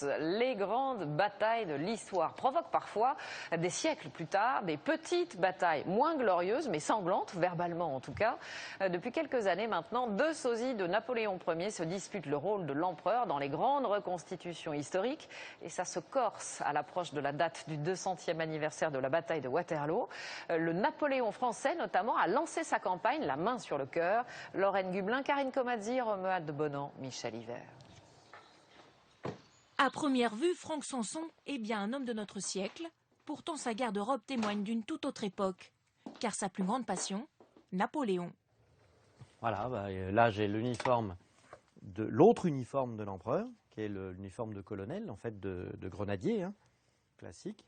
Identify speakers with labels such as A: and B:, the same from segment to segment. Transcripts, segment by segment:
A: tous, les grandes batailles de l'histoire provoquent parfois, des siècles plus tard, des petites batailles moins glorieuses, mais sanglantes, verbalement en tout cas. Depuis quelques années maintenant, deux sosies de Napoléon Ier se disputent le rôle de l'empereur dans les grandes reconstitutions historiques. Et ça se corse à l'approche de la date du 200e anniversaire de la bataille de Waterloo. Le Napoléon français, notamment, a lancé sa campagne, la main sur le cœur. Lorraine Gublin, Karine Comazzi, Romuald de Bonan, Michel Hiver.
B: À première vue, Franck Sanson est bien un homme de notre siècle. Pourtant, sa garde-robe témoigne d'une toute autre époque. Car sa plus grande passion, Napoléon.
C: Voilà, là j'ai l'uniforme l'autre uniforme de l'empereur, qui est l'uniforme de colonel, en fait de grenadier, hein, classique.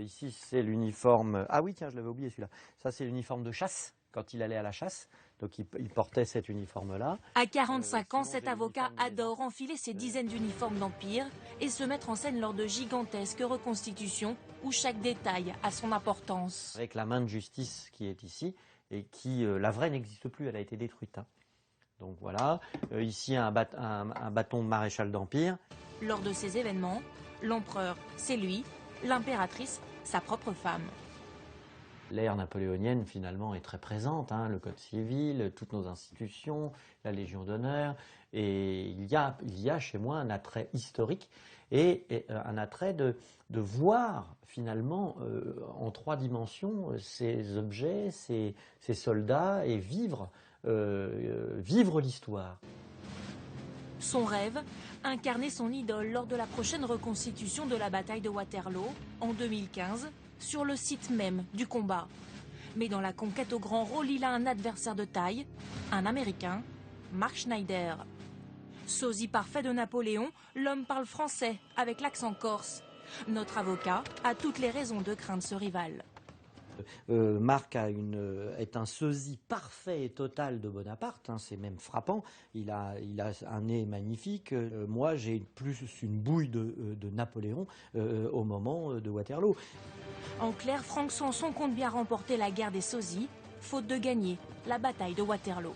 C: Ici c'est l'uniforme, ah oui tiens je l'avais oublié celui-là, ça c'est l'uniforme de chasse, quand il allait à la chasse, donc il portait cet uniforme-là.
B: À 45 ans, cet avocat adore enfiler ses dizaines d'uniformes d'empire et se mettre en scène lors de gigantesques reconstitutions où chaque détail a son importance.
C: Avec la main de justice qui est ici, et qui, la vraie n'existe plus, elle a été détruite. Hein. Donc voilà, ici un bâton de maréchal d'Empire.
B: Lors de ces événements, l'empereur, c'est lui, l'impératrice, sa propre femme.
C: L'ère napoléonienne, finalement, est très présente, hein, le Code civil, toutes nos institutions, la Légion d'honneur. Et il y a chez moi un attrait historique et un attrait de voir, finalement, en trois dimensions, ces objets, ces soldats, et vivre l'histoire.
B: Son rêve, incarner son idole lors de la prochaine reconstitution de la bataille de Waterloo, en 2015, sur le site même du combat. Mais dans la conquête au grand rôle, il a un adversaire de taille, un Américain, Mark Schneider. Sosie parfait de Napoléon, l'homme parle français avec l'accent corse. Notre avocat a toutes les raisons de craindre ce rival.
C: Marc est un sosie parfait et total de Bonaparte, hein, c'est même frappant, il a un nez magnifique. Moi j'ai plus une bouille de Napoléon au moment de Waterloo.
B: En clair, Franck Sanson compte bien remporter la guerre des sosies, faute de gagner la bataille de Waterloo.